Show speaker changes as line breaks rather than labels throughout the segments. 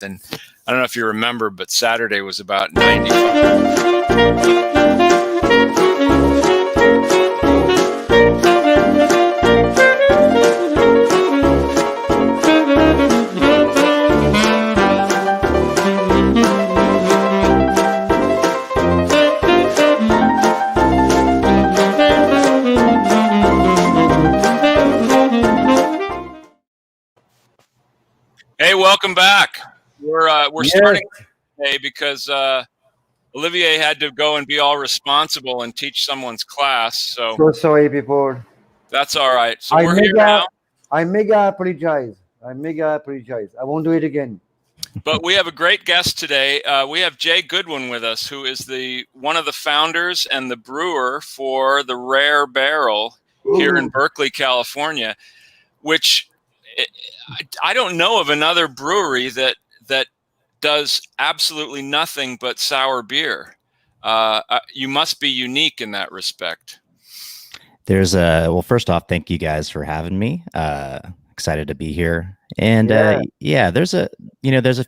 And I don't know if you remember, but Saturday was about 90. Hey, welcome back. We're starting today because Olivier had to go and be all responsible and teach someone's class.
So sorry, people.
That's all right. So we're here now.
I mega apologize. I won't do it again.
But we have a great guest today. We have Jay Goodwin with us, who is one of the founders and the brewer for the Rare Barrel here in Berkeley, California, which I don't know of another brewery that does absolutely nothing but sour beer. You must be unique in that respect.
Well, first off, thank you guys for having me. Excited to be here. And there's a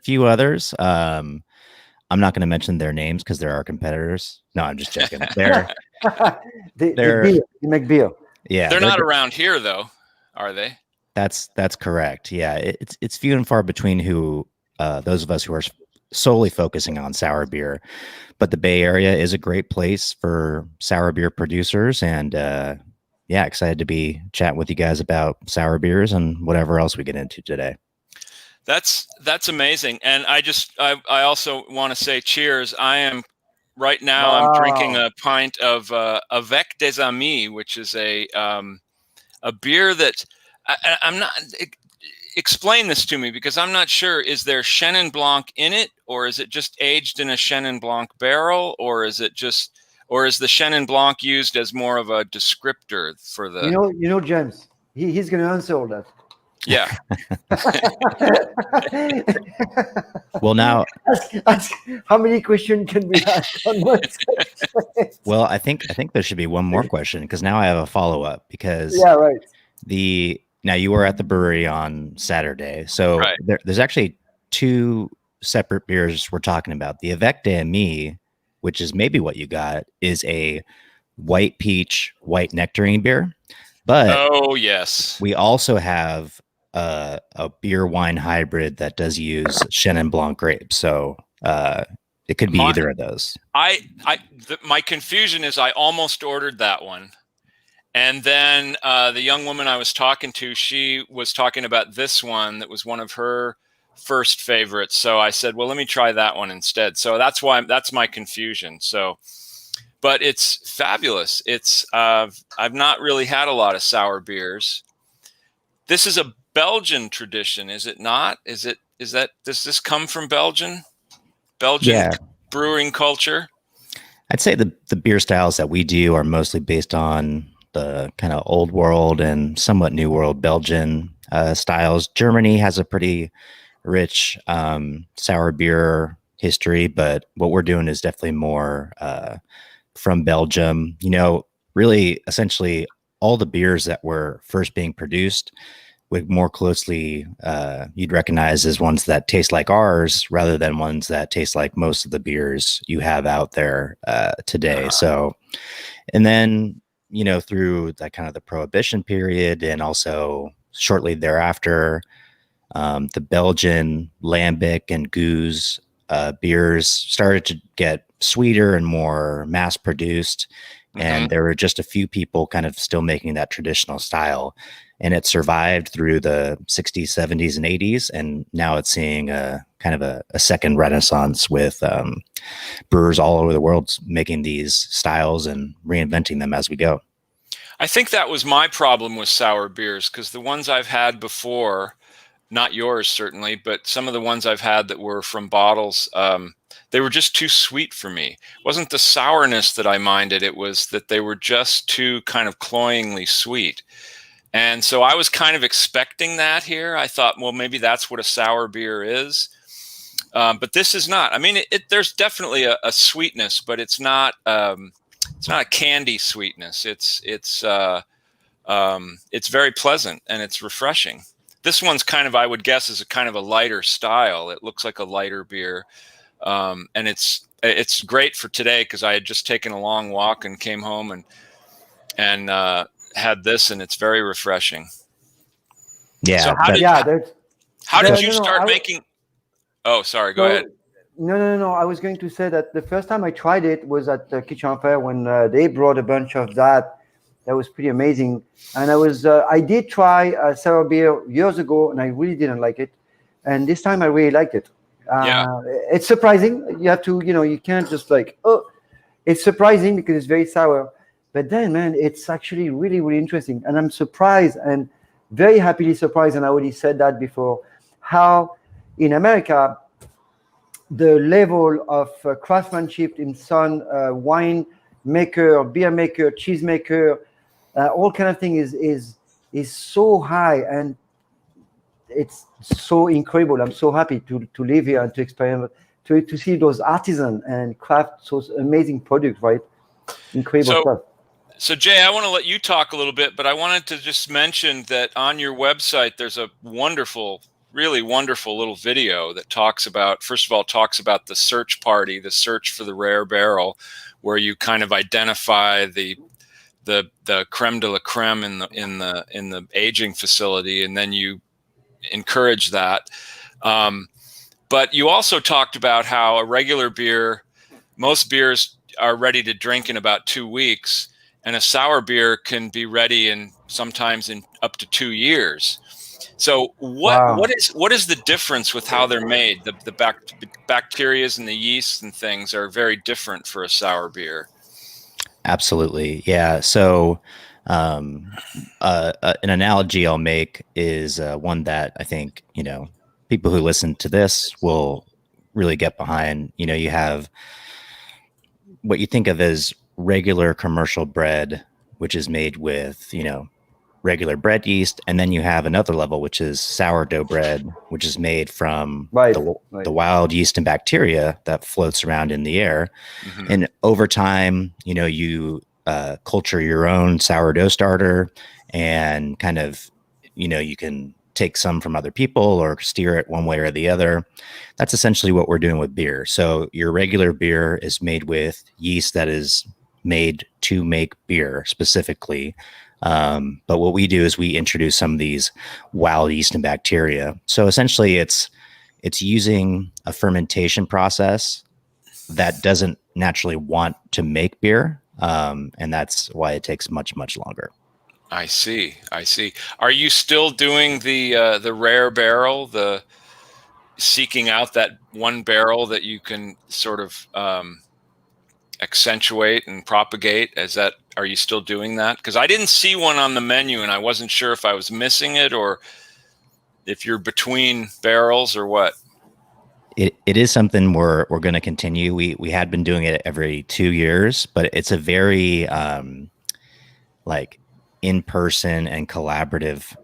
few others. I'm not going to mention their names because they're our competitors. No, I'm just joking.
They make beer.
Yeah,
they're not around here though, are they?
That's correct. Yeah, it's few and far between who those of us who are solely focusing on sour beer. But the Bay Area is a great place for sour beer producers, and excited to be chatting with you guys about sour beers and whatever else we get into today.
That's amazing. And I also want to say cheers. I'm drinking a pint of Avec des Amis, which is a beer that I'm not. Explain this to me, because I'm not sure. Is there Chenin Blanc in it, or is it just aged in a Chenin Blanc barrel, or is the Chenin Blanc used as more of a descriptor for the?
You know, James. He's going to answer all that.
Yeah.
Well, now,
ask how many questions can we ask on one question?
Well, I think there should be one more question, because now I have a follow up. Because
right.
Now you were at the brewery on Saturday, so
right.
There's actually two separate beers we're talking about. The Avec des Amis, which is maybe what you got, is a white peach, white nectarine beer. But
oh yes,
we also have a beer wine hybrid that does use Chenin Blanc grapes. So it could be either of those.
My confusion is I almost ordered that one. And then the young woman I was talking to, she was talking about this one that was one of her first favorites. So I said, well, let me try that one instead. So that's my confusion. So, but it's fabulous. It's I've not really had a lot of sour beers. This is a Belgian tradition, is it not? Does this come from Belgian brewing culture?
I'd say the beer styles that we do are mostly based on the kind of old world and somewhat new world Belgian styles. Germany has a pretty rich sour beer history, but what we're doing is definitely more from Belgium. Really, essentially, all the beers that were first being produced would more closely you'd recognize as ones that taste like ours, rather than ones that taste like most of the beers you have out there today. So, and then through that kind of the Prohibition period, and also shortly thereafter, the Belgian Lambic and Goose beers started to get sweeter and more mass produced. And there were just a few people kind of still making that traditional style. And it survived through the 60s, 70s, and 80s. And now it's seeing a kind of a second renaissance with brewers all over the world making these styles and reinventing them as we go.
I think that was my problem with sour beers, because the ones I've had before, not yours certainly, but some of the ones I've had that were from bottles, they were just too sweet for me. It wasn't the sourness that I minded. It was that they were just too kind of cloyingly sweet. And so I was kind of expecting that here. I thought, well, maybe that's what a sour beer is. But this is not. I mean, there's definitely a sweetness, but it's not a candy sweetness. It's very pleasant and it's refreshing. this one's kind of, I would guess, is a kind of a lighter style. It looks like a lighter beer. And it's great for today because I had just taken a long walk and came home and had this, and it's very refreshing.
Yeah.
So how did you start making? Oh, sorry. Go ahead.
No. I was going to say that the first time I tried it was at the Kitchen Fair when they brought a bunch of that. That was pretty amazing. And I did try sour beer years ago, and I really didn't like it. And this time I really liked it. It's surprising. You have to, you can't just it's surprising because it's very sour. But then, man, it's actually really, really interesting. And I'm surprised and very happily surprised, and I already said that before, how in America, the level of craftsmanship in some wine maker, beer maker, cheese maker, all kind of thing is so high, and it's so incredible. I'm so happy to live here and to experiment, to see those artisans and craft those amazing products, right? Incredible stuff.
So Jay, I want to let you talk a little bit, but I wanted to just mention that on your website, there's a wonderful, really wonderful little video that talks about the search party, the search for the rare barrel, where you kind of identify the creme de la creme in the aging facility, and then you encourage that. But you also talked about how a regular beer, most beers are ready to drink in about 2 weeks, and a sour beer can be ready sometimes in up to 2 years. So what is the difference with how they're made? The bacteria and the yeast and things are very different for a sour beer.
Absolutely. Yeah. So an analogy I'll make is one that I think, people who listen to this will really get behind. You have what you think of as regular commercial bread, which is made with, regular bread yeast. And then you have another level, which is sourdough bread, which is made from the wild yeast and bacteria that floats around in the air. Mm-hmm. And over time, you culture your own sourdough starter, and kind of, you can take some from other people or steer it one way or the other. That's essentially what we're doing with beer. So your regular beer is made with yeast that is made to make beer specifically. But what we do is we introduce some of these wild yeast and bacteria. So essentially it's using a fermentation process that doesn't naturally want to make beer. And that's why it takes much, much longer.
I see. Are you still doing the rare barrel, the seeking out that one barrel that you can sort of accentuate and propagate? Are you still doing that? Because I didn't see one on the menu, and I wasn't sure if I was missing it or if you're between barrels or what.
It is something we're going to continue. We had been doing it every 2 years, but it's a very in-person and collaborative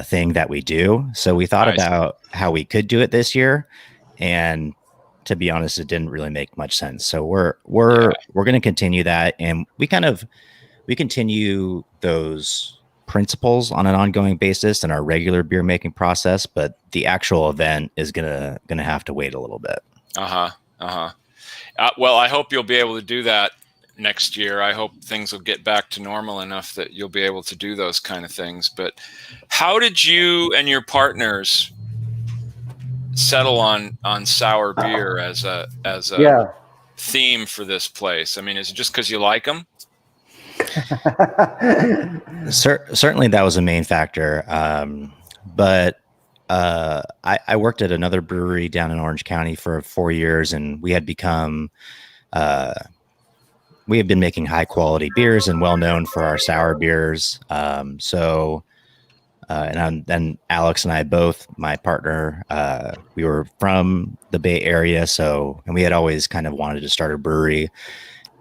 thing that we do. So we thought about how we could do it this year, and to be honest, it didn't really make much sense. So we're going to continue that, and we continue those principles on an ongoing basis in our regular beer making process, but the actual event is gonna have to wait a little bit.
Well, I hope you'll be able to do that next year. I hope things will get back to normal enough that you'll be able to do those kind of things. But how did you and your partners settle on sour beer as a theme for this place? I mean, is it just because you like them?
Certainly that was a main factor. But I worked at another brewery down in Orange County for 4 years, and we had been making high quality beers and well known for our sour beers. And then Alex and I both, my partner, we were from the Bay Area. And we had always kind of wanted to start a brewery,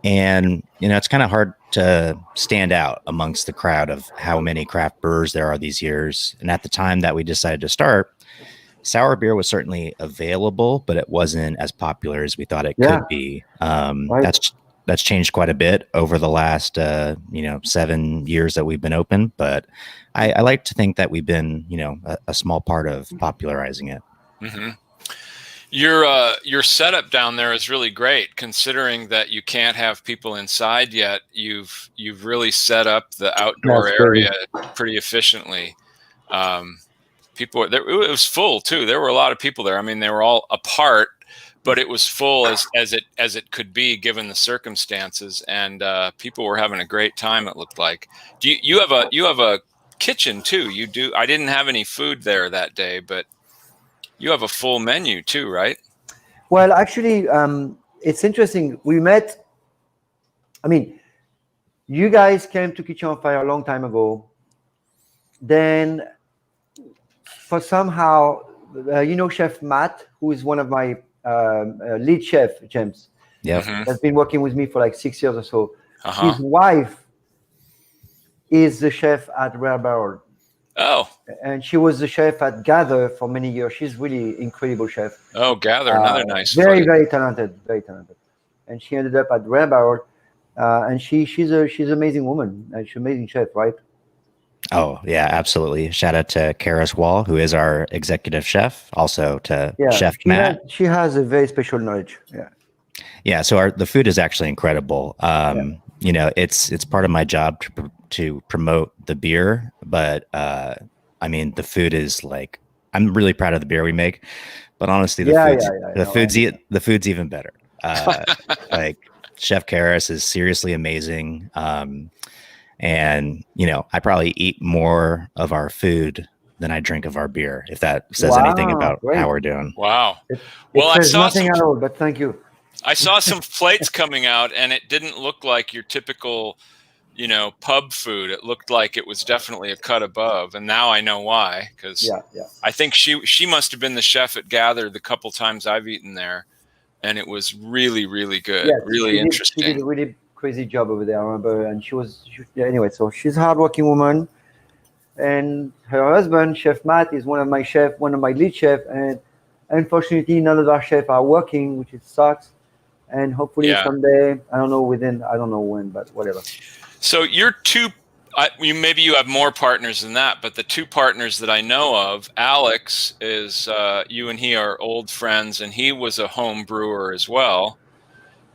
and, it's kind of hard to stand out amongst the crowd of how many craft brewers there are these years. And at the time that we decided to start, sour beer was certainly available, but it wasn't as popular as we thought it could be. that's changed quite a bit over the last 7 years that we've been open. But I like to think that we've been a small part of popularizing it.
Mm-hmm. Your setup down there is really great, considering that you can't have people inside yet. You've really set up the outdoor area pretty efficiently. People there, it was full too. There were a lot of people there. I mean, they were all apart, but it was full as it could be given the circumstances, and people were having a great time. It looked like. You have a kitchen too? You do. I didn't have any food there that day, but you have a full menu too, right?
Well, actually, it's interesting. We met. I mean, you guys came to Kitchen on Fire a long time ago. Then, for somehow, Chef Matt, who is one of my lead chef, James.
Yeah,
has been working with me for like 6 years or so.
Uh-huh.
His wife is the chef at Rare Barrel.
Oh.
And she was the chef at Gather for many years. She's really incredible chef.
Oh, Gather, another nice.
Very, very talented, very talented. And she ended up at Rare Barrel. And she's an amazing woman. And she's an amazing chef, right?
Oh, yeah, absolutely. Shout out to Karis Wall, who is our executive chef. Also to Chef Matt.
She has a very special knowledge. Yeah.
Yeah. So the food is actually incredible. It's part of my job to promote the beer, but I mean, the food is like, I'm really proud of the beer we make, but honestly, the food's even better. Like Chef Karis is seriously amazing. And I probably eat more of our food than I drink of our beer, if that says anything about how we're doing.
Wow.
Well, I saw nothing at all, but thank you.
I saw some plates coming out, and it didn't look like your typical, pub food. It looked like it was definitely a cut above, and now I know why. Because I think she must have been the chef at Gather the couple times I've eaten there, and it was really, really good, really interesting.
She did a really crazy job over there, I remember. And anyway, so she's a hardworking woman, and her husband, Chef Matt, is one of my lead chef, and unfortunately, none of our chefs are working, which sucks. And hopefully someday, I don't know when, but whatever.
So maybe you have more partners than that, but the two partners that I know of, Alex is, you and he are old friends, and he was a home brewer as well.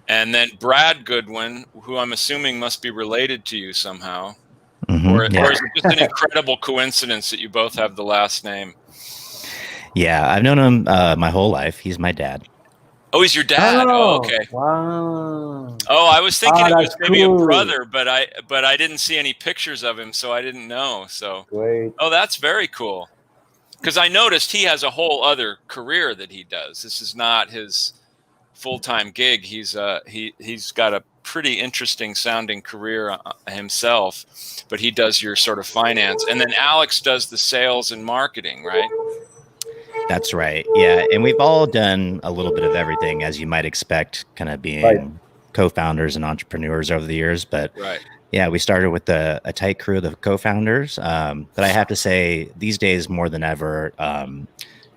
And then Brad Goodwin, who I'm assuming must be related to you somehow.
Mm-hmm,
or is it just an incredible coincidence that you both have the last name?
Yeah, I've known him my whole life. He's my dad.
Oh, he's your dad. Oh, okay.
Wow.
Oh, I was thinking it was maybe
cool.
a brother, but I didn't see any pictures of him, so I didn't know. So,
great.
Oh, that's very cool. Because I noticed he has a whole other career that he does. This is not his full-time gig. He's got a pretty interesting sounding career himself, but he does your sort of finance, and then Alex does the sales and marketing, right?
That's right. Yeah. And we've all done a little bit of everything, as you might expect, kind of being co-founders and entrepreneurs over the years. But yeah, we started with a tight crew of the co-founders. But I have to say, these days more than ever,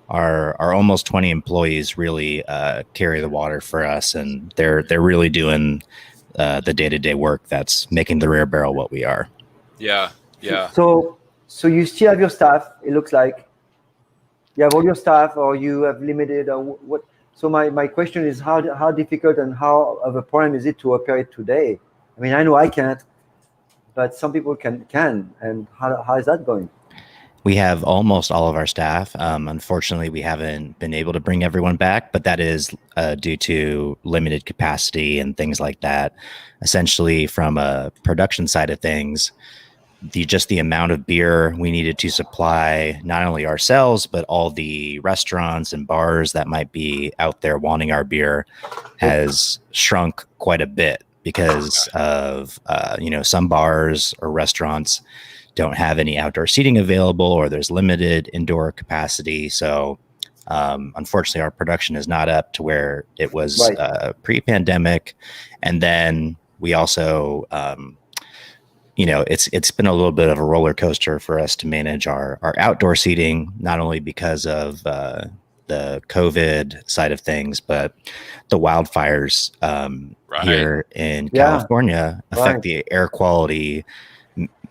our almost 20 employees really carry the water for us. And they're really doing the day-to-day work that's making the Rare Barrel what we are.
Yeah. Yeah.
So you still have your staff, it looks like. You have all your staff, or you have limited, or what? So my question is, how difficult and how of a problem is it to operate today? I mean, I know I can't, but some people can. And how is that going?
We have almost all of our staff. Unfortunately, we haven't been able to bring everyone back, but that is due to limited capacity and things like that. Essentially, from a production side of things, the amount of beer we needed to supply not only ourselves, but all the restaurants and bars that might be out there wanting our beer has shrunk quite a bit because of, some bars or restaurants don't have any outdoor seating available, or there's limited indoor capacity. So unfortunately, our production is not up to where it was pre-pandemic. And then we also, it's been a little bit of a roller coaster for us to manage our outdoor seating, not only because of the the COVID side of things, but the wildfires here in California affect the air quality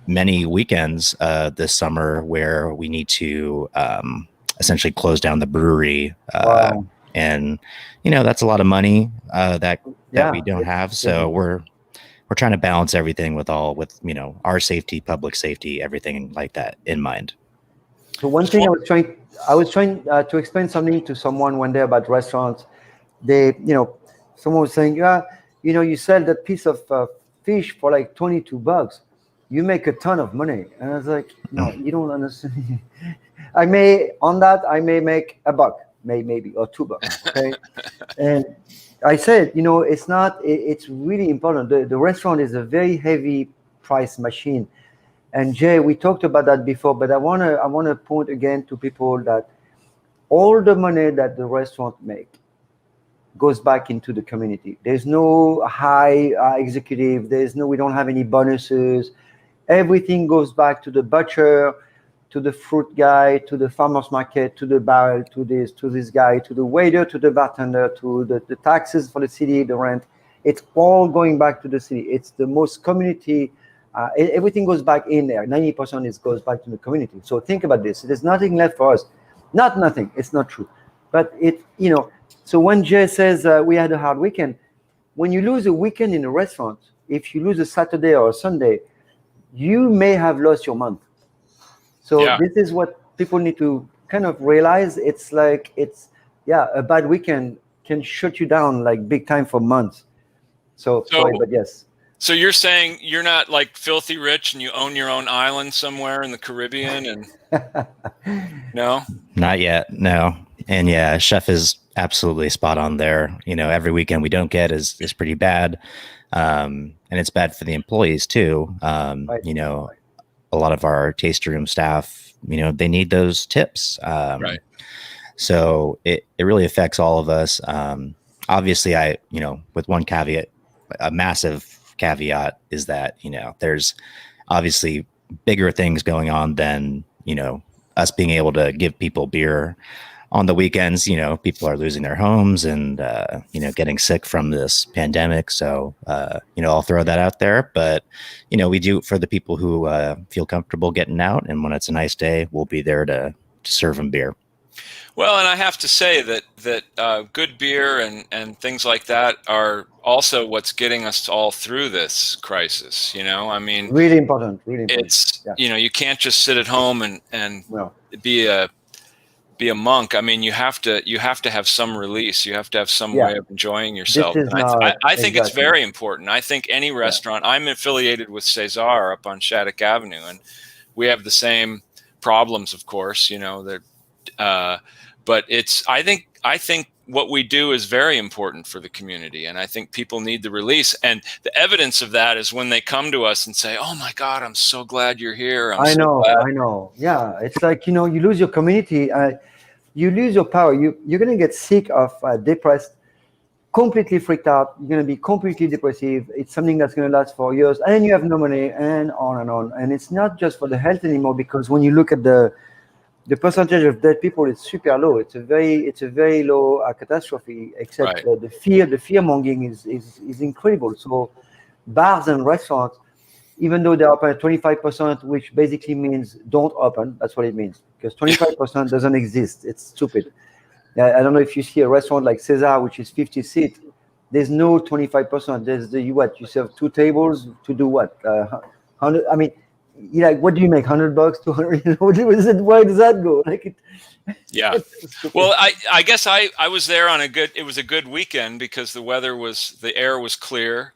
many weekends this summer, where we need to essentially close down the brewery. And, that's a lot of money that we don't have. So we're trying to balance everything with our safety, public safety, everything like that in mind.
So one thing I was trying to explain something to someone one day about restaurants. Someone was saying, you sell that piece of fish for like $22. You make a ton of money. And I was like, no, you don't understand. I may make $1, maybe, or $2. Okay. And I said, it's really important. The restaurant is a very heavy price machine. And Jay, we talked about that before, but I want to point again to people that all the money that the restaurant make goes back into the community. There's no high executive. We don't have any bonuses. Everything goes back to the butcher, to the fruit guy, to the farmer's market, to the barrel, to this guy, to the waiter, to the bartender, to the taxes for the city, the rent. It's all going back to the city. It's the most community. Everything goes back in there. 90% goes back to the community. So think about this. There's nothing left for us. Not nothing. It's not true. But so when Jay says we had a hard weekend, when you lose a weekend in a restaurant, if you lose a Saturday or a Sunday, you may have lost your month. So this is what people need to kind of realize. It's like, a bad weekend can shut you down like big time for months. So sorry, but yes.
So you're saying you're not like filthy rich and you own your own island somewhere in the Caribbean and no?
Not yet. No. And Chef is absolutely spot on there. Every weekend we don't get is pretty bad. And it's bad for the employees too. A lot of our taste room staff, they need those tips.
Right.
So it really affects all of us. Obviously with one caveat, a massive caveat is that, there's obviously bigger things going on than, us being able to give people beer on the weekends. People are losing their homes and, getting sick from this pandemic. So, I'll throw that out there, but, we do for the people who feel comfortable getting out. And when it's a nice day, we'll be there to serve them beer.
Well, and I have to say that good beer and things like that are also what's getting us all through this crisis.
Really important.
It's you can't just sit at home and be a monk. I mean, you have to have some release. You have to have some way of enjoying yourself. I think it's very important. I think any restaurant. I'm affiliated with Cesar up on Shattuck Avenue, and we have the same problems, of course. But I think what we do is very important for the community, and I think people need the release. And the evidence of that is when they come to us and say, "Oh my God, I'm so glad you're here."
I know. Yeah, it's like you lose your community, you lose your power. You're gonna get sick of depressed, completely freaked out. You're gonna be completely depressive. It's something that's gonna last for years, and you have no money, and on and on. And it's not just for the health anymore, because when you look at the percentage of dead people is super low. It's a very low catastrophe. Except the fear mongering is incredible. So bars and restaurants, even though they're open at 25%, which basically means don't open. That's what it means, because 25% doesn't exist. It's stupid. I don't know if you see a restaurant like Cesar, which is 50 seats. There's no 25%. There's you serve 2 tables to do what? 100. I mean. What do you make? $100, $200? Where does that go?
Well, I guess I was there it was a good weekend because the air was clear,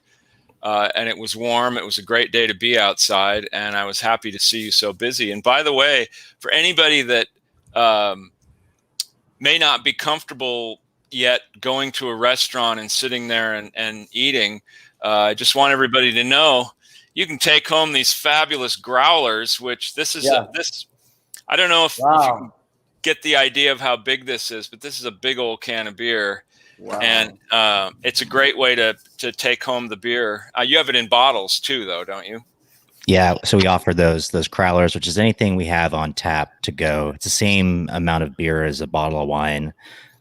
and it was warm. It was a great day to be outside, and I was happy to see you so busy. And by the way, for anybody that may not be comfortable yet going to a restaurant and sitting there and eating, I just want everybody to know, you can take home these fabulous growlers, which this is I don't know if you can get the idea of how big this is, but this is a big old can of beer. Wow. And it's a great way to take home the beer. You have it in bottles too, though, don't you?
Yeah, so we offer those crowlers, which is anything we have on tap to go. It's the same amount of beer as a bottle of wine,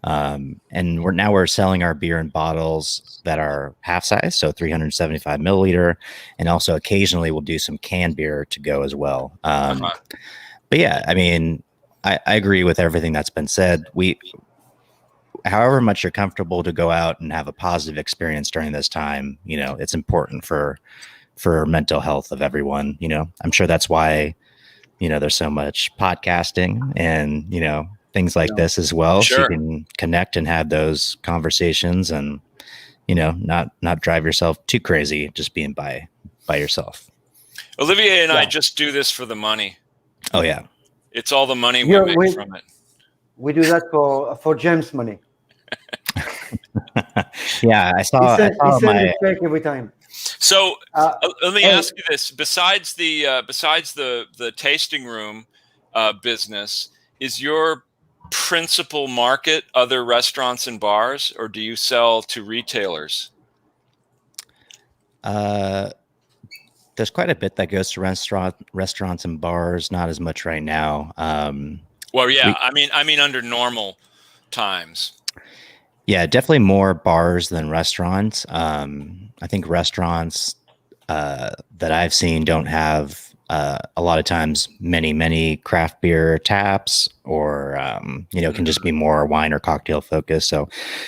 and we're selling our beer in bottles that are half size, so 375 milliliter, and also occasionally we'll do some canned beer to go as well. But yeah, I mean, I agree with everything that's been said. However much you're comfortable to go out and have a positive experience during this time, it's important for mental health of everyone. I'm sure that's why, there's so much podcasting and, things like this as well.
Sure.
So you can connect and have those conversations and, not drive yourself too crazy just being by yourself.
Olivier and I just do this for the money.
Oh yeah.
It's all the money we make from it.
We do that for James' money.
Yeah, I saw
my check every time.
So let me ask you this: besides the tasting room business, is your principal market other restaurants and bars, or do you sell to retailers?
There's quite a bit that goes to restaurants and bars. Not as much right now.
Well, yeah, I mean under normal times.
Yeah, definitely more bars than restaurants. I think restaurants that I've seen don't have a lot of times many craft beer taps, or can just be more wine or cocktail focused. So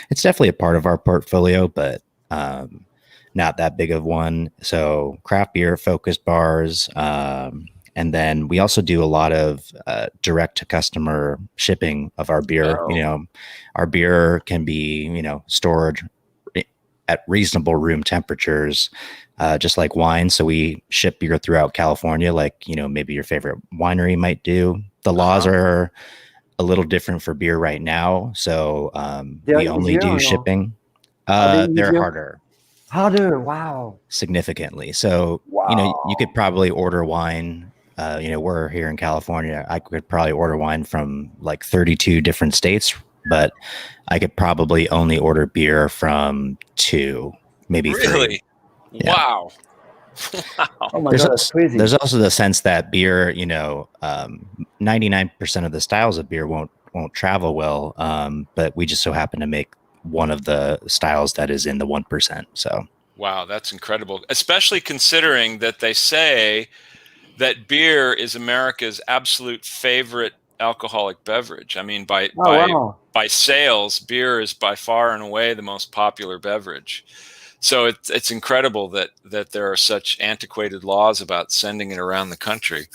it's definitely a part of our portfolio, but not that big of one. So craft beer focused bars. And then we also do a lot of direct to customer shipping of our beer.
Oh.
Our beer can be, stored at reasonable room temperatures, just like wine. So we ship beer throughout California, like, maybe your favorite winery might do. The laws are a little different for beer right now. So we only do shipping. They're harder.
Harder, wow.
Significantly. So, you could probably order wine. We're here in California. I could probably order wine from like 32 different states, but I could probably only order beer from 2, maybe 3.
Really? Yeah. Wow.
Oh my God, that's crazy.
There's also the sense that beer, 99% of the styles of beer won't travel well, but we just so happen to make one of the styles that is in the 1%. So
wow, that's incredible, especially considering that they say that beer is America's absolute favorite alcoholic beverage. I mean, by sales, beer is by far and away the most popular beverage. So it's incredible that there are such antiquated laws about sending it around the country.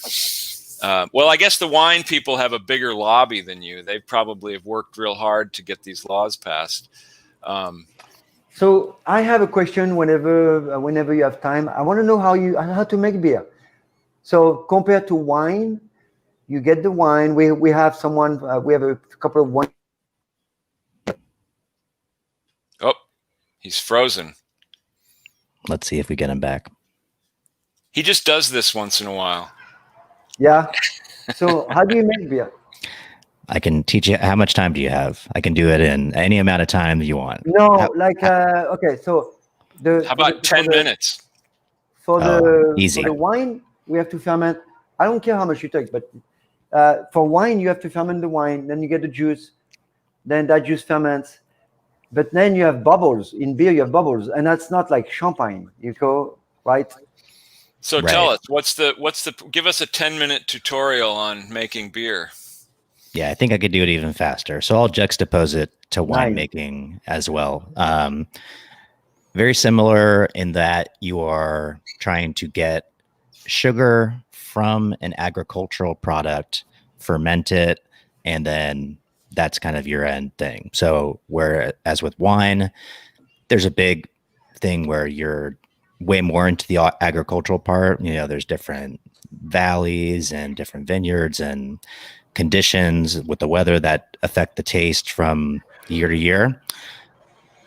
Well, I guess the wine people have a bigger lobby than you. They probably have worked real hard to get these laws passed.
So I have a question. Whenever you have time, I want to know how to make beer. So compared to wine, you get the wine. We have someone. We have a couple of wine.
Oh, he's frozen.
Let's see if we get him back.
He just does this once in a while.
Yeah. So how do you make beer?
I can teach you. How much time do you have? I can do it in any amount of time that you want.
No, okay. So
how about 10 minutes?
For the wine, we have to ferment. I don't care how much it takes, but for wine, you have to ferment the wine. Then you get the juice. Then that juice ferments. But then you have bubbles. In beer, you have bubbles, and that's not like champagne. You go right.
So tell us, give us a 10-minute tutorial on making beer.
Yeah, I think I could do it even faster. So I'll juxtapose it to winemaking as well. Very similar in that you are trying to get sugar from an agricultural product, ferment it, and then that's kind of your end thing. So whereas with wine, there's a big thing where you're way more into the agricultural part. There's different valleys and different vineyards and conditions with the weather that affect the taste from year to year.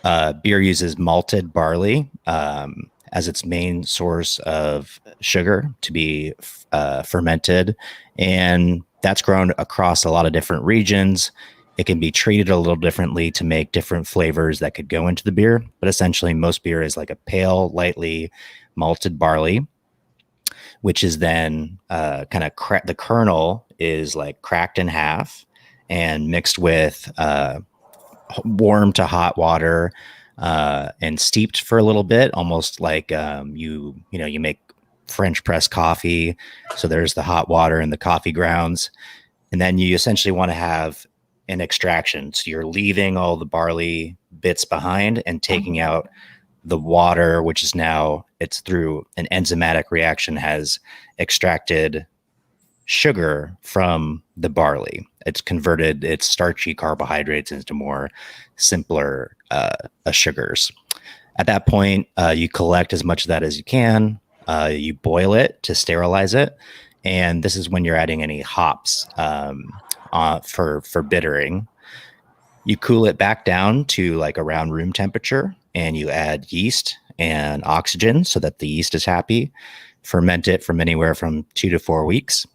Beer uses malted barley as its main source of sugar to be fermented, and that's grown across a lot of different regions. It can be treated a little differently to make different flavors that could go into the beer, but essentially most beer is like a pale, lightly malted barley which is then kind of the kernel is like cracked in half and mixed with warm to hot water and steeped for a little bit, almost like you make French press coffee. So there's the hot water and the coffee grounds. And then you essentially want to have an extraction. So you're leaving all the barley bits behind and taking out the water, which is now, it's through an enzymatic reaction, has extracted sugar from the barley. It's converted its starchy carbohydrates into more simpler sugars. At that point, you collect as much of that as you can. You boil it to sterilize it. And this is when you're adding any hops for bittering. You cool it back down to like around room temperature, and you add yeast and oxygen so that the yeast is happy. Ferment it from anywhere from 2 to 4 weeks.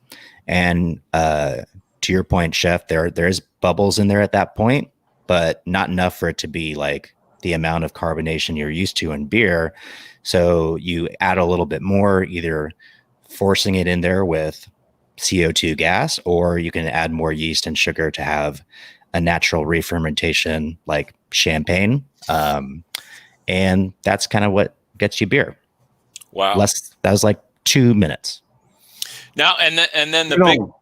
And to your point, Chef, there's bubbles in there at that point, but not enough for it to be like the amount of carbonation you're used to in beer. So you add a little bit more, either forcing it in there with CO2 gas, or you can add more yeast and sugar to have a natural re-fermentation like champagne. And that's kind of what gets you beer.
Wow.
That was like 2 minutes.
Now, and then the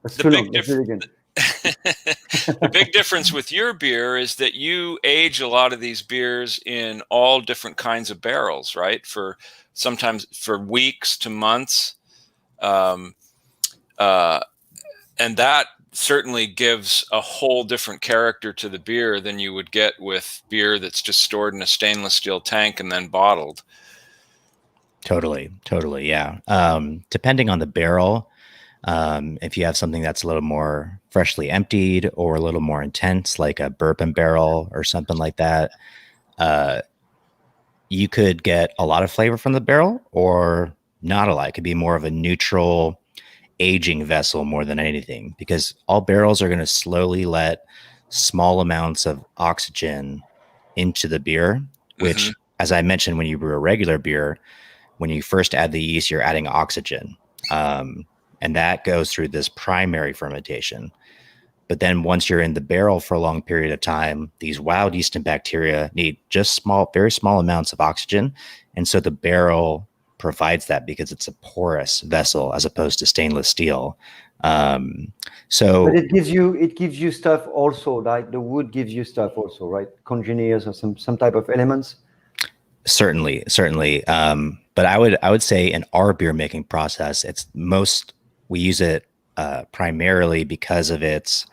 big difference with your beer is that you age a lot of these beers in all different kinds of barrels, right? Sometimes for weeks to months. And that certainly gives a whole different character to the beer than you would get with beer that's just stored in a stainless steel tank and then bottled.
Totally, yeah. Depending on the barrel, if you have something that's a little more freshly emptied or a little more intense, like a bourbon barrel or something like that, you could get a lot of flavor from the barrel or not a lot. It could be more of a neutral aging vessel more than anything, because all barrels are going to slowly let small amounts of oxygen into the beer, which, as I mentioned, when you brew a regular beer, when you first add the yeast, you're adding oxygen. And that goes through this primary fermentation. But then once you're in the barrel for a long period of time, these wild yeast and bacteria need just very small amounts of oxygen. And so the barrel provides that because it's a porous vessel as opposed to stainless steel. But
it gives you stuff also, like the wood gives you stuff also, right? Congeners or some type of elements.
Certainly. But I would say in our beer making process, we use it primarily because of its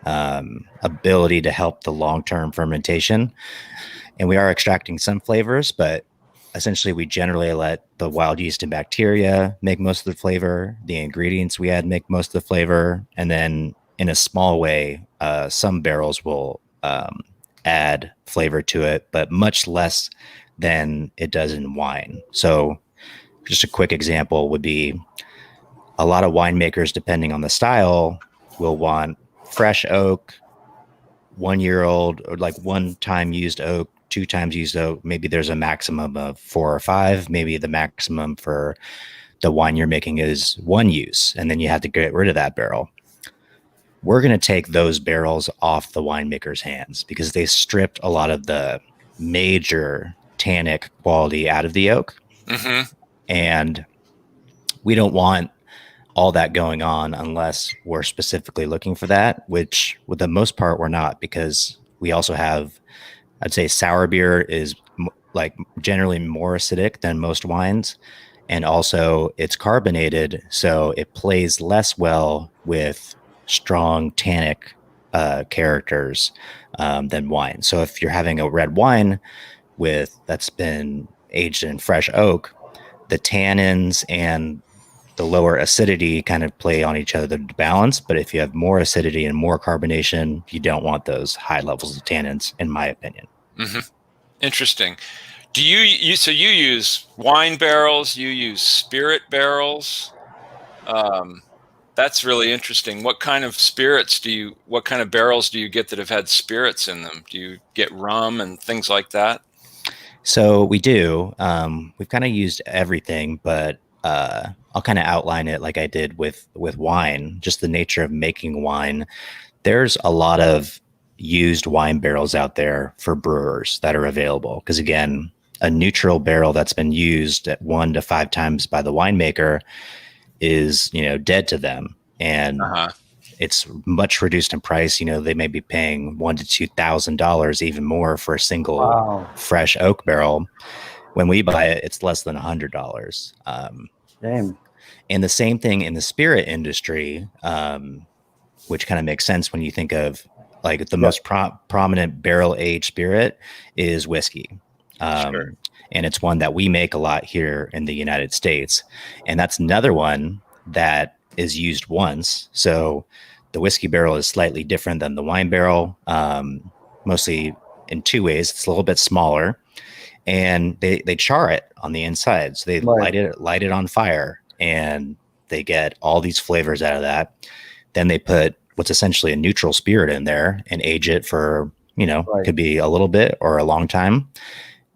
ability to help the long-term fermentation. And we are extracting some flavors, but essentially we generally let the wild yeast and bacteria make most of the flavor. The ingredients we add make most of the flavor. And then in a small way, some barrels will add flavor to it, but much less than it does in wine. So just a quick example would be a lot of winemakers, depending on the style, will want fresh oak, 1 year old, or like 1 time used oak, 2 times used oak. Maybe there's a maximum of 4 or 5. Maybe the maximum for the wine you're making is 1 use, and then you have to get rid of that barrel. We're going to take those barrels off the winemaker's hands because they stripped a lot of the major tannic quality out of the oak. And we don't want all that going on unless we're specifically looking for that, which with the most part we're not, because we also have, I'd say sour beer is like generally more acidic than most wines, and also it's carbonated, so it plays less well with strong tannic characters than wine. So if you're having a red wine that's been aged in fresh oak, the tannins and the lower acidity kind of play on each other to balance. But if you have more acidity and more carbonation, you don't want those high levels of tannins, in my opinion.
Interesting. Do you use wine barrels? You use spirit barrels? That's really interesting. What kind of barrels do you get that have had spirits in them? Do you get rum and things like that?
So we do. We've kind of used everything, but I'll kind of outline it like I did with wine, just the nature of making wine. There's a lot of used wine barrels out there for brewers that are available. Because again, a neutral barrel that's been used at 1 to 5 times by the winemaker is, dead to them. And
Uh-huh.
it's much reduced in price. They may be paying $1,000 to $2,000, even more, for a single
Wow.
fresh oak barrel. When we buy it, it's less than $100.
Damn.
And the same thing in the spirit industry, which kind of makes sense when you think of like the most prominent barrel aged spirit is whiskey.
Sure.
And it's one that we make a lot here in the United States. And that's another one that is used once. So the whiskey barrel is slightly different than the wine barrel, mostly in 2 ways. It's a little bit smaller, and they char it on the inside. So they light it on fire, and they get all these flavors out of that. Then they put what's essentially a neutral spirit in there and age it for, could be a little bit or a long time.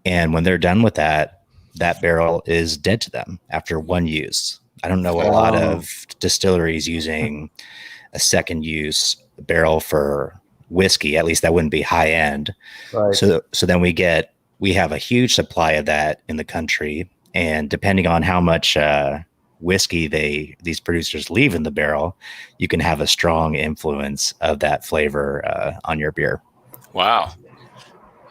And when they're done with that, that barrel is dead to them after one use. I don't know a lot of distilleries using a second use barrel for whiskey. At least that wouldn't be high end.
Right.
So then we have a huge supply of that in the country. And depending on how much whiskey these producers leave in the barrel, you can have a strong influence of that flavor on your beer. Wow.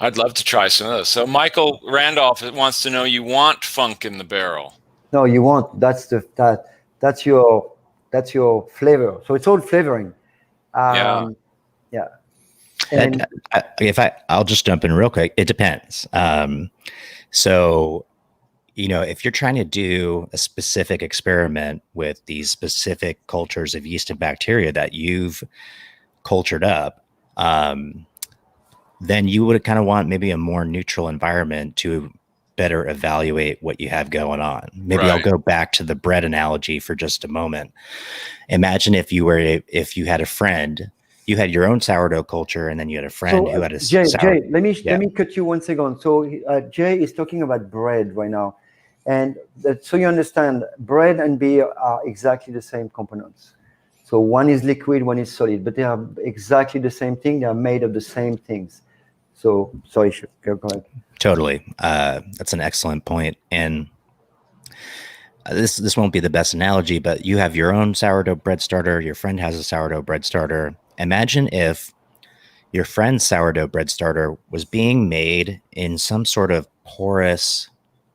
I'd love to try some of those. So Michael Randolph wants to know, you want funk in the barrel?
No, you want. That's your flavor. So it's all flavoring. Yeah.
And I'll just jump in real quick. It depends. So, if you're trying to do a specific experiment with these specific cultures of yeast and bacteria that you've cultured up, then you would kind of want maybe a more neutral environment to better evaluate what you have going on. Maybe I'll go back to the bread analogy for just a moment. Imagine if you had a friend, you had your own sourdough culture, and then you had a friend who had a
Jay, let me cut you 1 second. So Jay is talking about bread right now. And so you understand, bread and beer are exactly the same components. So one is liquid, one is solid, but they are exactly the same thing. They are made of the same things. So, sorry, go ahead.
Totally. That's an excellent point. And this won't be the best analogy, but you have your own sourdough bread starter. Your friend has a sourdough bread starter. Imagine if your friend's sourdough bread starter was being made in some sort of porous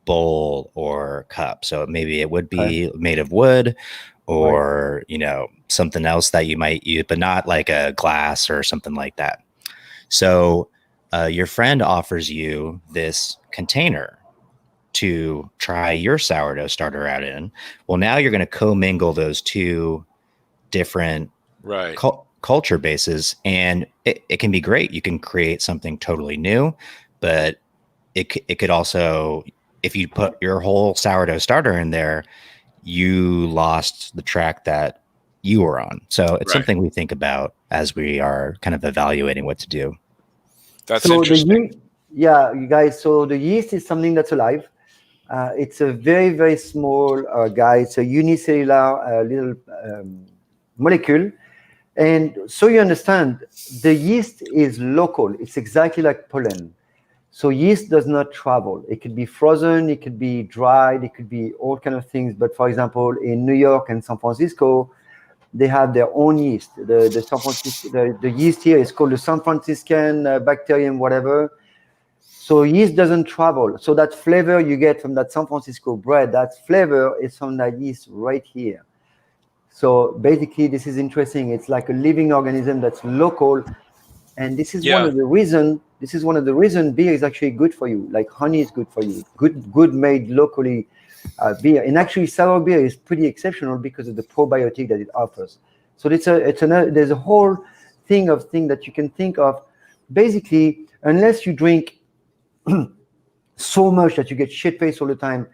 bowl or cup. So maybe it would be made of wood or, something else that you might use, but not like a glass or something like that. So your friend offers you this container to try your sourdough starter out in. Well, now you're going to commingle those two different culture bases, and it can be great. You can create something totally new, but it could also, if you put your whole sourdough starter in there, you lost the track that you were on. So it's something we think about as we are kind of evaluating what to do.
That's interesting.
You guys. So the yeast is something that's alive. It's a very, very small guy. It's a unicellular little molecule. And so you understand, the yeast is local. It's exactly like pollen. So yeast does not travel. It could be frozen, it could be dried, it could be all kind of things. But for example, in New York and San Francisco, they have their own yeast. The yeast here is called the San Franciscan bacterium, whatever. So yeast doesn't travel. So that flavor you get from that San Francisco bread, that flavor is from that yeast right here. So basically, this is interesting. It's like a living organism that's local, and this is one of the reason. This is one of the reasons beer is actually good for you. Like honey is good for you. Good made locally beer, and actually sour beer is pretty exceptional because of the probiotic that it offers. So there's a whole thing that you can think of. Basically, unless you drink so much that you get shit faced all the time,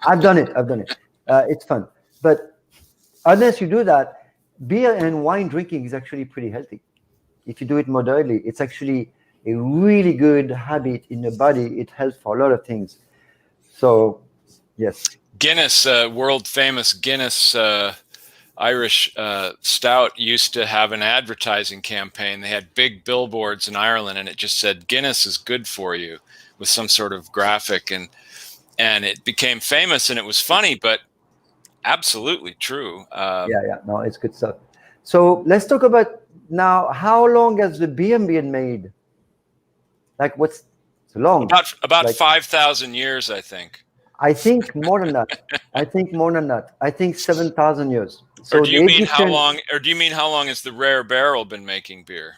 I've done it. It's fun, but unless you do that, beer and wine drinking is actually pretty healthy. If you do it moderately, it's actually a really good habit in the body. It helps for a lot of things. So Yes.
Guinness, world famous Guinness Irish stout used to have an advertising campaign. They had big billboards in Ireland, and it just said Guinness is good for you, with some sort of graphic, and it became famous, and it was funny, but absolutely true.
Yeah. No, it's good stuff. So let's talk about now. How long has the beer been made? Like, what's so long?
About
Like,
5,000 years, I think.
I think more than that. I think 7,000 years. So
Or do you
the
mean how
Egyptian,
long? Or do you mean how long has the Rare Barrel been making beer?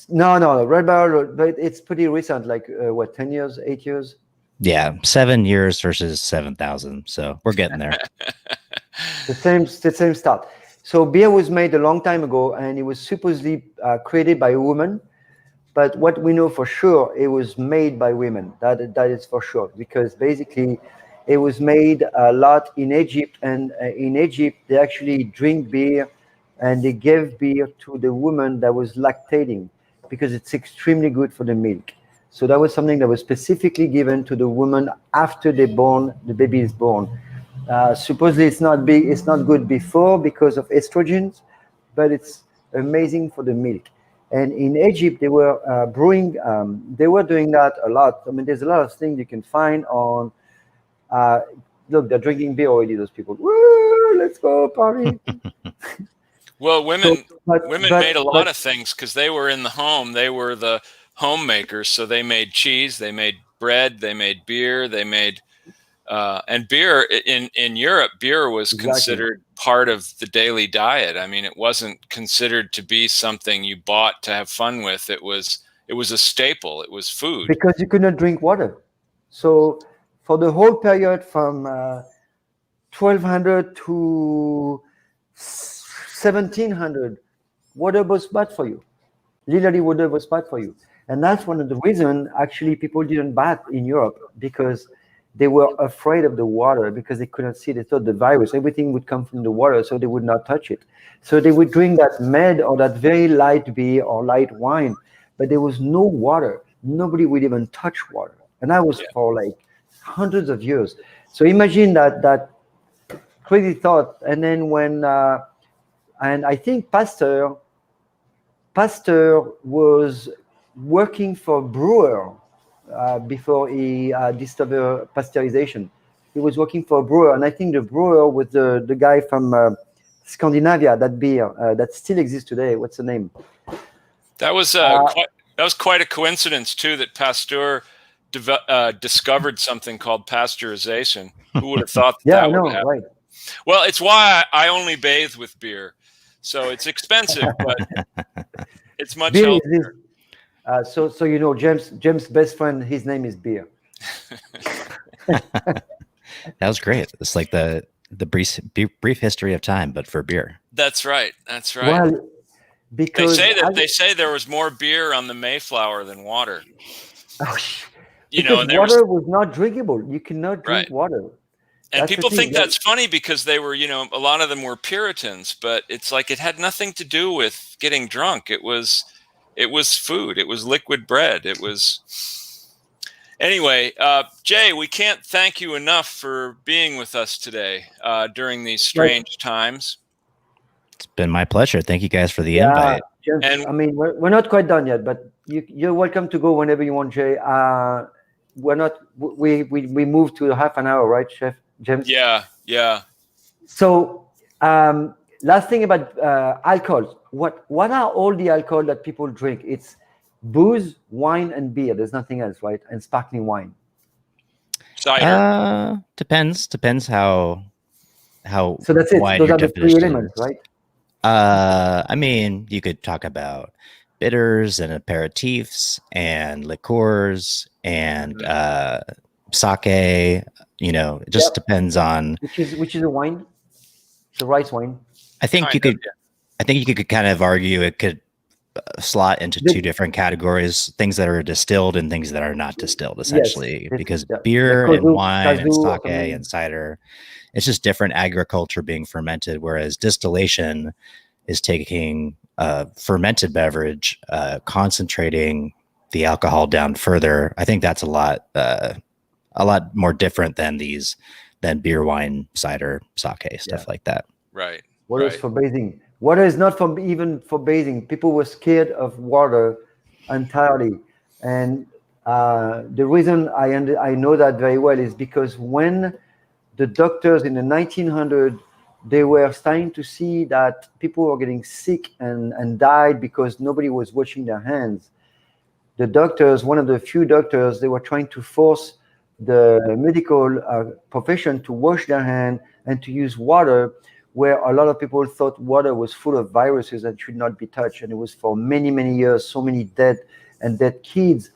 no, Red Barrel, but it's pretty recent. Like what, 10 years, 8 years?
Yeah, 7 years versus 7,000. So we're getting there.
The same start. So beer was made a long time ago, and it was supposedly created by a woman. But what we know for sure, it was made by women. That is for sure, because basically, it was made a lot in Egypt, and in Egypt they actually drink beer, and they gave beer to the woman that was lactating, because it's extremely good for the milk. So that was something that was specifically given to the woman after the baby is born. Supposedly, it's not good before because of estrogens, but it's amazing for the milk. And in Egypt, they were brewing. They were doing that a lot. I mean, there's a lot of things you can find on. Look, they're drinking beer already. Those people. Woo! Let's go party.
Well, women
but
made a lot of things because they were in the home. They were the homemakers, so they made cheese, they made bread, they made beer, they made and beer in Europe. Beer was considered part of the daily diet. I mean, it wasn't considered to be something you bought to have fun with. It was a staple. It was food
because you could not drink water. So for the whole period from 1200 to 1700, water was bad for you. Literally, water was bad for you. And that's one of the reasons actually people didn't bath in Europe, because they were afraid of the water, because they couldn't see. They thought the virus, everything would come from the water, so they would not touch it. So they would drink that mead or that very light beer or light wine, but there was no water. Nobody would even touch water. And that was for like hundreds of years. So imagine that crazy thought. And then and I think Pasteur was working for brewer before he discovered pasteurization. He was working for a brewer, and I think the brewer was the guy from Scandinavia, that beer that still exists today. What's the name?
That was quite a coincidence too, that Pasteur discovered something called pasteurization. Who would have thought that would happen?
Right.
Well, it's why I only bathe with beer. So it's expensive, but it's much healthier.
So you know, James' best friend, his name is beer.
That was great. It's like the brief history of time, but for beer.
That's right. That's right.
Well, because
they say there was more beer on the Mayflower than water.
Because water was not drinkable. You cannot drink water.
And people think that's funny because they were, a lot of them were Puritans, but it's like it had nothing to do with getting drunk. It was food. It was liquid bread. It was. Anyway, Jay, we can't thank you enough for being with us today during these strange times.
It's been my pleasure. Thank you guys for the invite.
And I mean, we're not quite done yet, but you're welcome to go whenever you want, Jay. We moved to half an hour, right, Chef James?
Yeah.
So last thing about alcohol. What are all the alcohol that people drink? It's booze, wine, and beer. There's nothing else, right? And sparkling wine.
Cider.
Depends how.
So that's it. Those are the three elements, right?
I mean, you could talk about bitters and aperitifs and liqueurs and sake. It just depends on
which is a wine. It's a rice wine.
I think you could kind of argue it could slot into two different categories: things that are distilled and things that are not distilled, essentially. Because beer and wine and sake and cider, it's just different agriculture being fermented, whereas distillation is taking a fermented beverage, concentrating the alcohol down further. I think that's a lot a lot more different than beer, wine, cider, sake, stuff like that.
Right.
Water is for bathing. Water is not even for bathing. People were scared of water entirely, and the reason I know that very well is because when the doctors in the 1900s, they were starting to see that people were getting sick and died because nobody was washing their hands. The doctors, one of the few doctors, they were trying to force the medical profession to wash their hand and to use water, where a lot of people thought water was full of viruses and should not be touched. And it was for many, many years, so many dead kids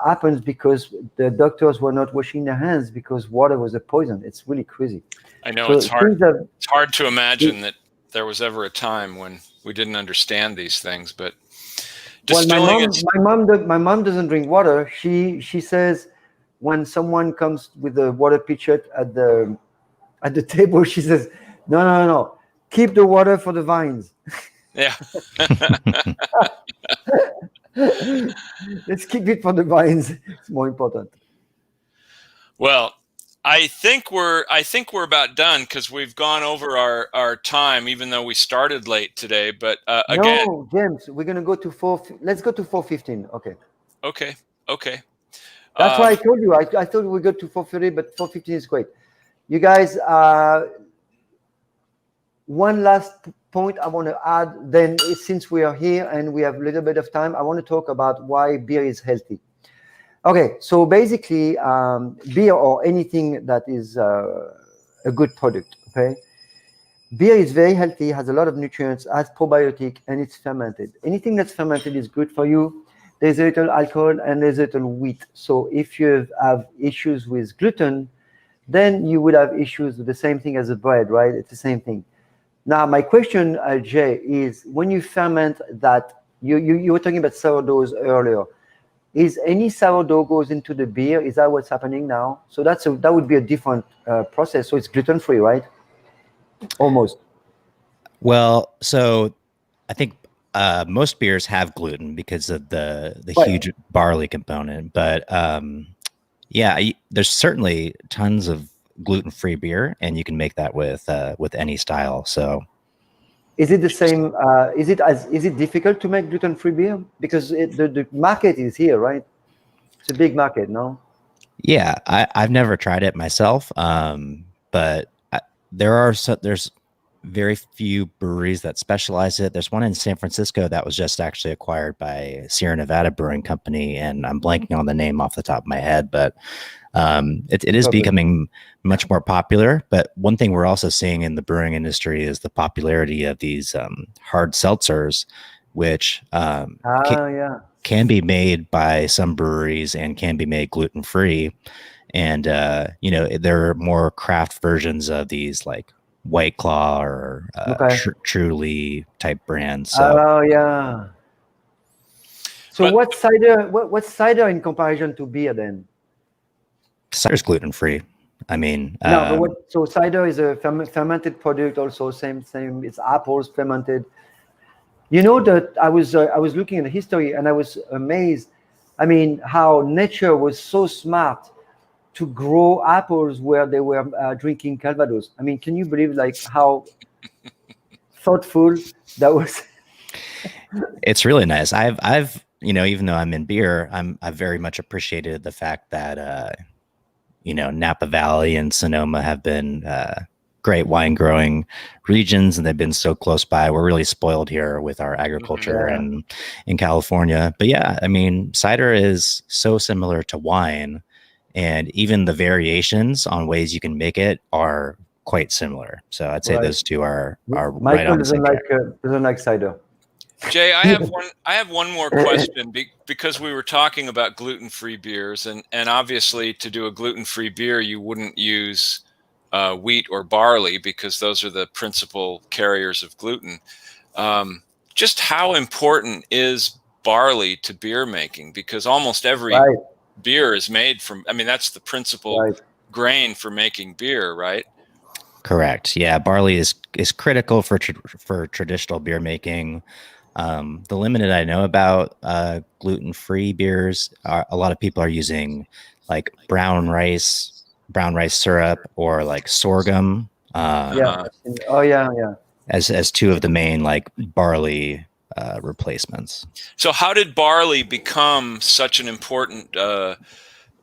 happens because the doctors were not washing their hands because water was a poison. It's really crazy.
I know, so it's hard to imagine that there was ever a time when we didn't understand these things, but distilling
my mom doesn't drink water. She says when someone comes with a water pitcher at the table, she says, no, keep the water for the vines.
Yeah.
Let's keep it for the vines. It's more important.
Well, I think we're about done because we've gone over our time, even though we started late today. But again,
no, James, we're gonna go to 4. Let's go to 4:15. Okay.
Okay.
That's why I told you. I thought we go to 4:30, but 4:15 is great. You guys, one last point I want to add. Then, since we are here and we have a little bit of time, I want to talk about why beer is healthy. Okay, so basically, beer or anything that is a good product, okay? Beer is very healthy, has a lot of nutrients, has probiotic, and it's fermented. Anything that's fermented is good for you. There's a little alcohol and there's a little wheat. So if you have issues with gluten, then you would have issues with the same thing as the bread, right? It's the same thing. Now, my question, Jay, is when you ferment that, you were talking about sourdoughs earlier. Is any sourdough goes into the beer? Is that what's happening now? So that would be a different process. So it's gluten-free, right? Almost.
Well, so I think most beers have gluten because of the huge barley component. But there's certainly tons of gluten-free beer, and you can make that with any style. So.
Is it the same? Is it difficult to make gluten-free beer? Because the market is here, right? It's a big market, no?
Yeah, I've never tried it myself, but there's very few breweries that specialize it. There's one in San Francisco that was just actually acquired by Sierra Nevada Brewing Company, and I'm blanking on the name off the top of my head, but it is becoming much more popular. But one thing we're also seeing in the brewing industry is the popularity of these hard seltzers, which can be made by some breweries and can be made gluten-free. And, there are more craft versions of these like White Claw or Truly type brands. So.
So what's cider in comparison to beer then?
Cider's gluten-free. I mean,
so cider is a fermented product also, same. It's apples fermented. You know that I was looking at the history and I was amazed. I mean, how nature was so smart to grow apples where they were drinking Calvados. I mean, can you believe like how thoughtful that was?
It's really nice. I've even though I'm in beer, I've very much appreciated the fact that Napa Valley and Sonoma have been great wine growing regions, and they've been so close by. We're really spoiled here with our agriculture and in California. But yeah, I mean, cider is so similar to wine, and even the variations on ways you can make it are quite similar. So I'd say those two are
Michael
right on the same track.
Doesn't like cider.
Jay, I have one more question because we were talking about gluten-free beers, and obviously to do a gluten-free beer, you wouldn't use wheat or barley because those are the principal carriers of gluten. Just how important is barley to beer making? Because almost every beer is made from, that's the principal grain for making beer, right?
Correct. Yeah, barley is critical for traditional beer making. The limited I know about gluten-free beers, a lot of people are using like brown rice syrup, or like sorghum.
Yeah. Oh yeah, yeah.
As two of the main like barley replacements.
So how did barley become such an important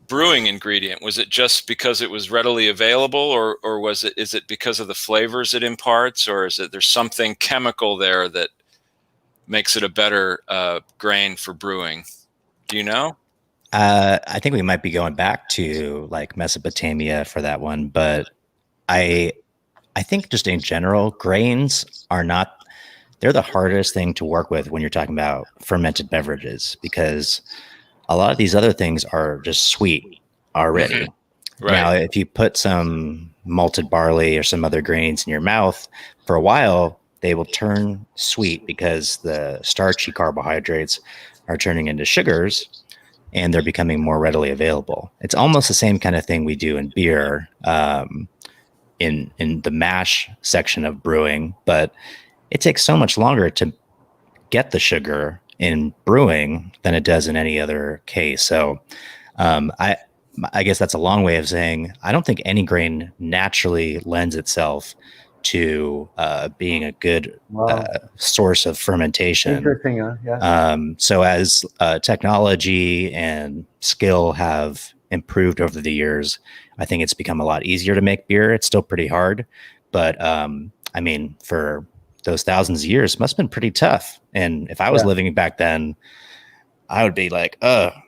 brewing ingredient? Was it just because it was readily available, or is it because of the flavors it imparts, or is it there's something chemical there that makes it a better grain for brewing? Do you know?
I think we might be going back to like Mesopotamia for that one, but I think just in general, grains are not, they're the hardest thing to work with when you're talking about fermented beverages, because a lot of these other things are just sweet already.
Mm-hmm. Right.
Now, if you put some malted barley or some other grains in your mouth for a while, they will turn sweet because the starchy carbohydrates are turning into sugars and they're becoming more readily available. It's almost the same kind of thing we do in beer, in the mash section of brewing, but it takes so much longer to get the sugar in brewing than it does in any other case. So I guess that's a long way of saying I don't think any grain naturally lends itself to being a good source of fermentation.
Interesting, huh? Yeah.
So as technology and skill have improved over the years, I think it's become a lot easier to make beer. It's still pretty hard, but I mean, for those thousands of years, it must have been pretty tough. And if I was living back then, I would be like,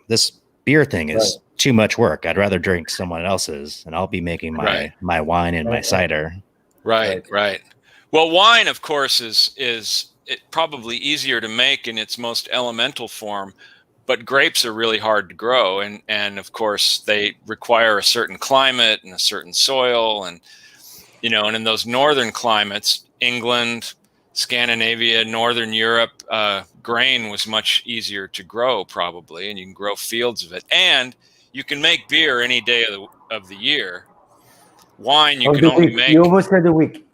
this beer thing is too much work. I'd rather drink someone else's, and I'll be making my wine and my cider.
Right. Well, wine, of course, is probably easier to make in its most elemental form, but grapes are really hard to grow, and of course they require a certain climate and a certain soil, and and in those northern climates, England, Scandinavia, Northern Europe, grain was much easier to grow probably, and you can grow fields of it, and you can make beer any day of the year. Wine you can only make.
You almost said a week.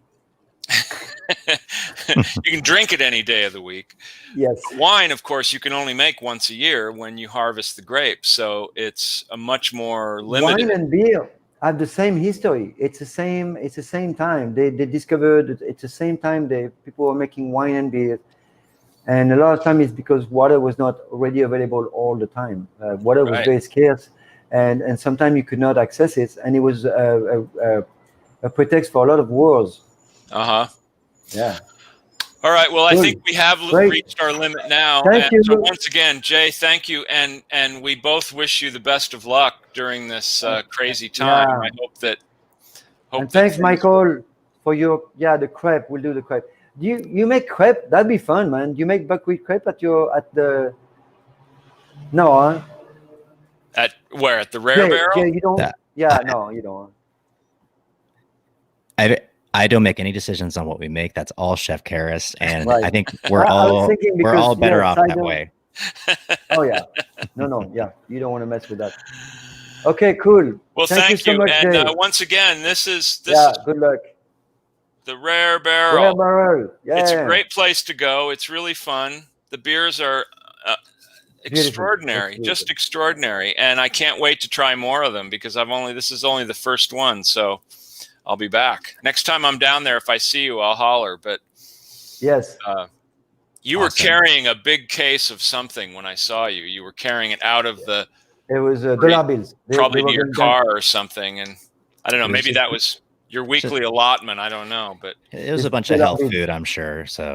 You can drink it any day of the week.
Yes.
Wine, of course, you can only make once a year when you harvest the grapes. So it's a much more limited.
Wine and beer have the same history. It's the same time. They discovered it's the same time people were making wine and beer. And a lot of time it's because water was not already available all the time. Water was very scarce, and sometimes you could not access it. And it was a pretext for a lot of wars. Yeah.
All right. Well, I think we have reached our limit now.
Thank you.
So once again, Jay, thank you, and we both wish you the best of luck during this crazy time. I hope that.
And thanks, Michael, for your the crepe. We'll do the crepe. Do you make crepe? That'd be fun, man. Do you make buckwheat crepe at the? No, huh?
At where? At the Rare Barrel?
Yeah, you don't. Yeah, no, you don't.
I don't make any decisions on what we make. That's all Chef Karras, and I think we're all better off that way.
Oh yeah, no, yeah. You don't want to mess with that. Okay, cool.
Well, thank you so much, and once again, this is
good luck.
The Rare Barrel.
Rare Barrel. Yeah.
It's a great place to go. It's really fun. The beers are extraordinary, just extraordinary, and I can't wait to try more of them because this is only the first one, so I'll be back. Next time I'm down there, if I see you, I'll holler. But
yes,
you were carrying a big case of something when I saw you. You were carrying it out of the.
It was dollar bills,
probably to your car or something, and I don't know. Maybe that was your weekly allotment. I don't know, but
it was a bunch of health food, I'm sure. So.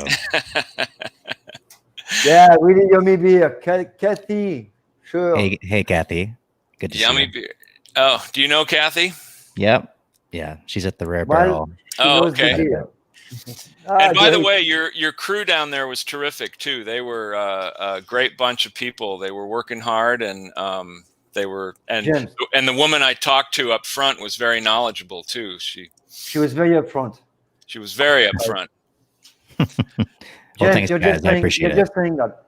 Yeah, really yummy beer, Kathy. Sure.
Hey, Kathy. Good to see you.
Yummy beer. Oh, do you know Kathy?
Yep. Yeah, she's at the Rare Barrel.
Oh, okay. And by the way, your crew down there was terrific too. They were a great bunch of people. They were working hard, and they were and the woman I talked to up front was very knowledgeable too. She
was very upfront.
She was very upfront.
Well, thanks, guys. I appreciate it.
Just saying that.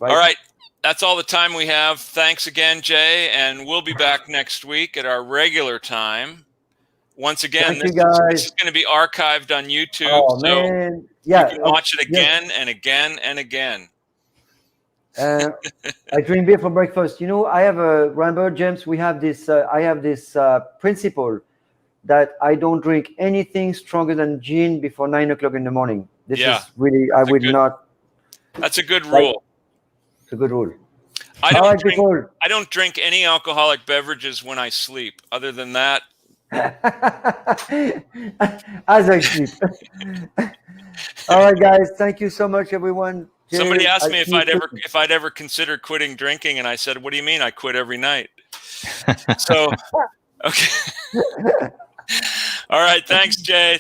Right? All right. That's all the time we have. Thanks again, Jay. And we'll be back next week at our regular time. Once again,
Thank you,
this
guys.
is going to be archived on YouTube.
Oh,
so
man. Yeah.
you can watch it
yes.
again and again and again.
I drink beer for breakfast. You know, I have remember, James, we have this, I have this principle that I don't drink anything stronger than gin before 9 o'clock in the morning. This
Yeah,
is really, I would not.
That's a good rule.
It's a good rule.
I
All
don't
right,
drink.
people.
I don't drink any alcoholic beverages when I sleep. Other than that,
as I sleep. All right, guys. Thank you so much, everyone.
somebody asked me if I'd ever consider quitting drinking, and I said, "What do you mean? I quit every night." So, okay. All right. Thanks, Jay.